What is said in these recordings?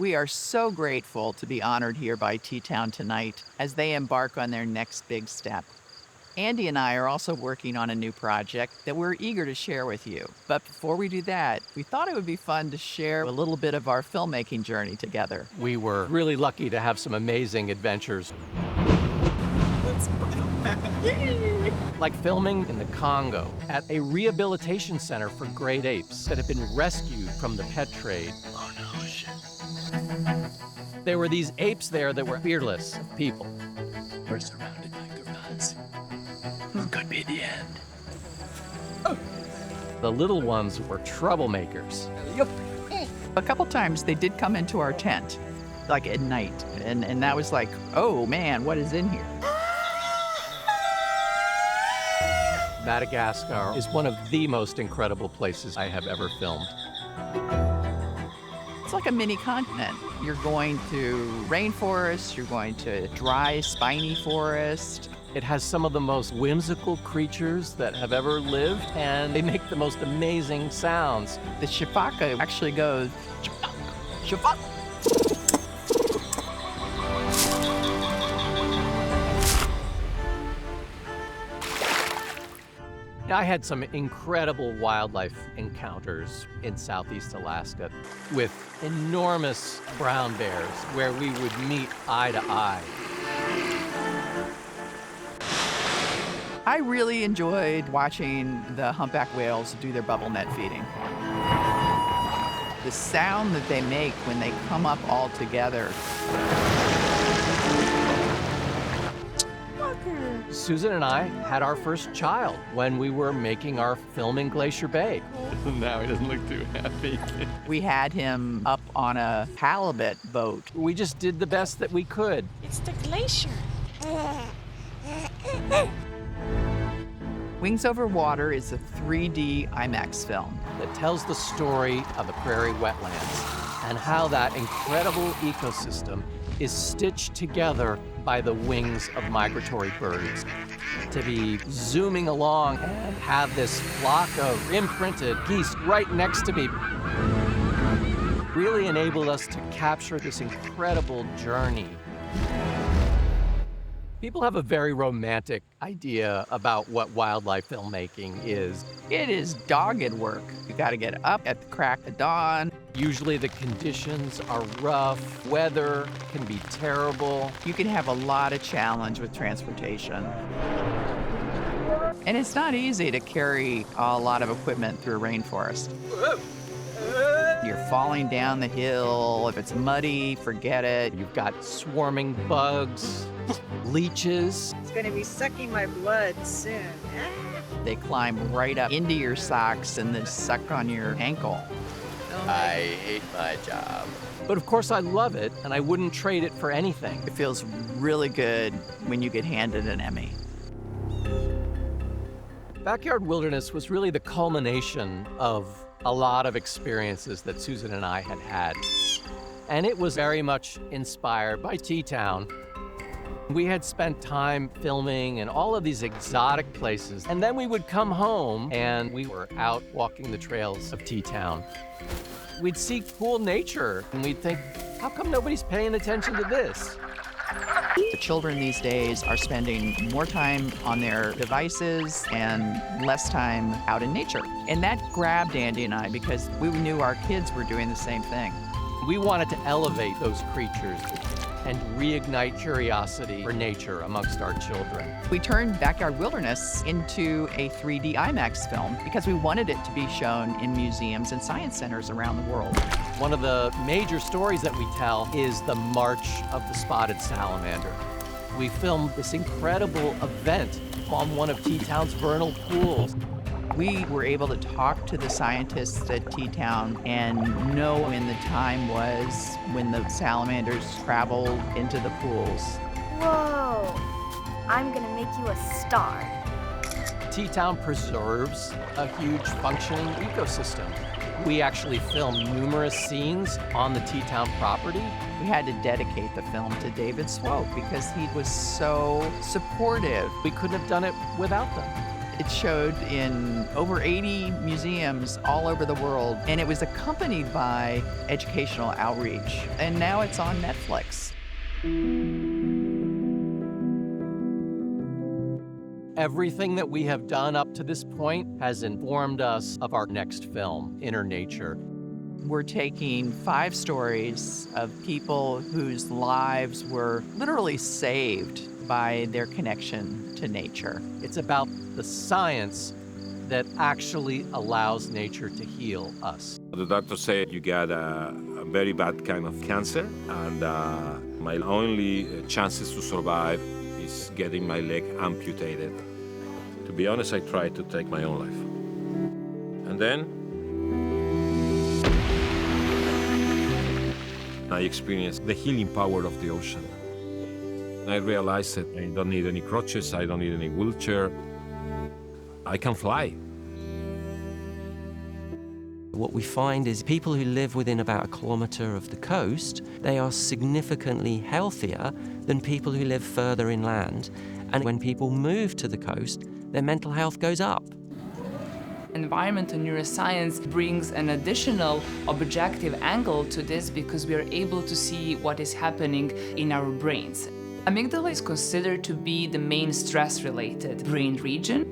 We are so grateful to be honored here by Teatown tonight as they embark on their next big step. Andy and I are also working on a new project that we're eager to share with you. But before we do that, we thought it would be fun to share a little bit of our filmmaking journey together. We were really lucky to have some amazing adventures. Like filming in the Congo at a rehabilitation center for great apes that have been rescued from the pet trade. Oh no, shit. There were these apes there that were fearless of people. We're surrounded by gorillas. This could be the end. The little ones were troublemakers. A couple times they did come into our tent, like at night, and that was like, oh man, what is in here? Madagascar is one of the most incredible places I have ever filmed. It's like a mini continent. You're going to rainforest, you're going to dry, spiny forest. It has some of the most whimsical creatures that have ever lived, and they make the most amazing sounds. The shifaka actually goes, shifaka. I had some incredible wildlife encounters in Southeast Alaska with enormous brown bears where we would meet eye to eye. I really enjoyed watching the humpback whales do their bubble net feeding. The sound that they make when they come up all together. Susan and I had our first child when we were making our film in Glacier Bay. Now he doesn't look too happy. We had him up on a halibut boat. We just did the best that we could. It's the glacier. Wings Over Water is a 3D IMAX film. That tells the story of the prairie wetlands and how that incredible ecosystem is stitched together by the wings of migratory birds. To be zooming along and have this flock of imprinted geese right next to me really enabled us to capture this incredible journey. People have a very romantic idea about what wildlife filmmaking is. It is dogged work. You gotta get up at the crack of dawn. Usually the conditions are rough, weather can be terrible. You can have a lot of challenge with transportation. And it's not easy to carry a lot of equipment through a rainforest. You're falling down the hill. If it's muddy, forget it. You've got swarming bugs, leeches. It's going to be sucking my blood soon. They climb right up into your socks and then suck on your ankle. I hate my job. But of course I love it, and I wouldn't trade it for anything. It feels really good when you get handed an Emmy. Backyard Wilderness was really the culmination of a lot of experiences that Susan and I had had. And it was very much inspired by Teatown. We had spent time filming in all of these exotic places, and then we would come home and we were out walking the trails of Teatown. We'd see cool nature and we'd think, how come nobody's paying attention to this? The children these days are spending more time on their devices and less time out in nature. And that grabbed Andy and I because we knew our kids were doing the same thing. We wanted to elevate those creatures and reignite curiosity for nature amongst our children. We turned Backyard Wilderness into a 3D IMAX film because we wanted it to be shown in museums and science centers around the world. One of the major stories that we tell is the March of the Spotted Salamander. We filmed this incredible event on one of Teatown's vernal pools. We were able to talk to the scientists at Teatown and know when the time was when the salamanders traveled into the pools. Whoa, I'm gonna make you a star. Teatown preserves a huge functioning ecosystem. We actually filmed numerous scenes on the Teatown property. We had to dedicate the film to David Swope because he was so supportive. We couldn't have done it without them. It showed in over 80 museums all over the world, and it was accompanied by educational outreach. And now it's on Netflix. Everything that we have done up to this point has informed us of our next film, Inner Nature. We're taking 5 stories of people whose lives were literally saved by their connection to nature. It's about the science that actually allows nature to heal us. The doctor said you got a very bad kind of cancer, and my only chances to survive is getting my leg amputated. To be honest, I tried to take my own life. And then I experienced the healing power of the ocean. I realized that I don't need any crutches, I don't need any wheelchair. I can fly. What we find is people who live within about 1 kilometre of the coast, they are significantly healthier than people who live further inland. And when people move to the coast, their mental health goes up. Environmental neuroscience brings an additional objective angle to this because we are able to see what is happening in our brains. Amygdala is considered to be the main stress-related brain region.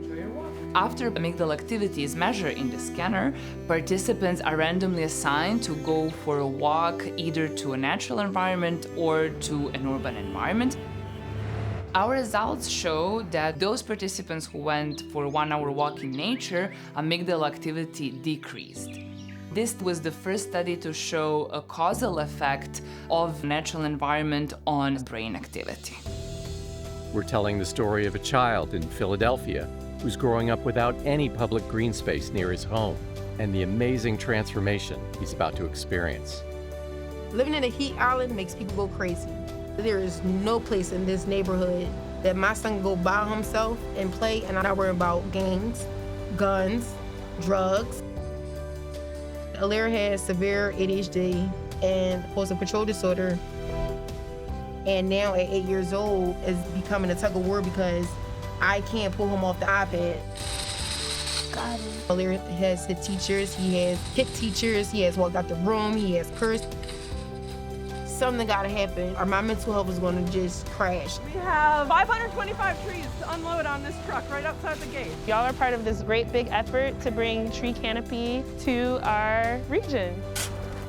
After amygdala activity is measured in the scanner, participants are randomly assigned to go for a walk either to a natural environment or to an urban environment. Our results show that those participants who went for a 1-hour walk in nature, amygdala activity decreased. This was the first study to show a causal effect of natural environment on brain activity. We're telling the story of a child in Philadelphia who's growing up without any public green space near his home, and the amazing transformation he's about to experience. Living in a heat island makes people go crazy. There is no place in this neighborhood that my son can go by himself and play and not worry about gangs, guns, drugs. Alaire has severe ADHD and impulsive control disorder. And now at 8 years old is becoming a tug of war because I can't pull him off the iPad. Got it. Alaire has his teachers, he has hit teachers, he has walked out the room, he has cursed. Something gotta happen or my mental health is gonna just crash. We have 525 trees to unload on this truck right outside the gate. Y'all are part of this great big effort to bring tree canopy to our region.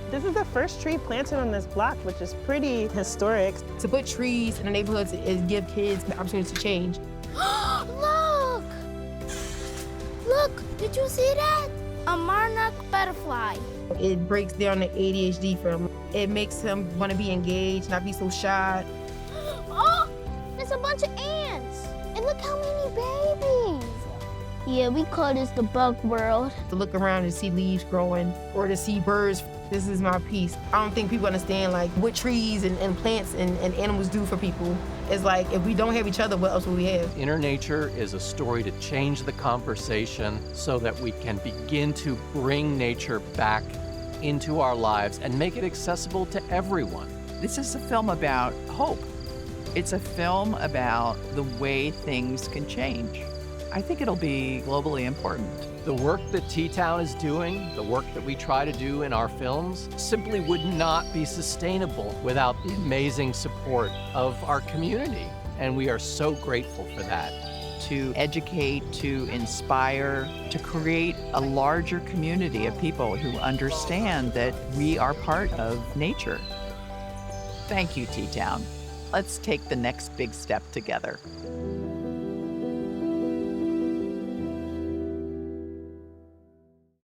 This is the first tree planted on this block, which is pretty historic. To put trees in the neighborhoods is give kids the opportunity to change. Look! Look, did you see that? A monarch butterfly. It breaks down the ADHD for him. It makes him want to be engaged, not be so shy. Oh, there's a bunch of ants. And look how many babies. Yeah, we call this the bug world. To look around and see leaves growing or to see birds, this is my piece. I don't think people understand like what trees and plants and animals do for people. It's like if we don't have each other, what else will we have? Inner Nature is a story to change the conversation so that we can begin to bring nature back into our lives and make it accessible to everyone. This is a film about hope. It's a film about the way things can change. I think it'll be globally important. The work that Teatown is doing, the work that we try to do in our films, simply would not be sustainable without the amazing support of our community. And we are so grateful for that. To educate, to inspire, to create a larger community of people who understand that we are part of nature. Thank you, Teatown. Let's take the next big step together.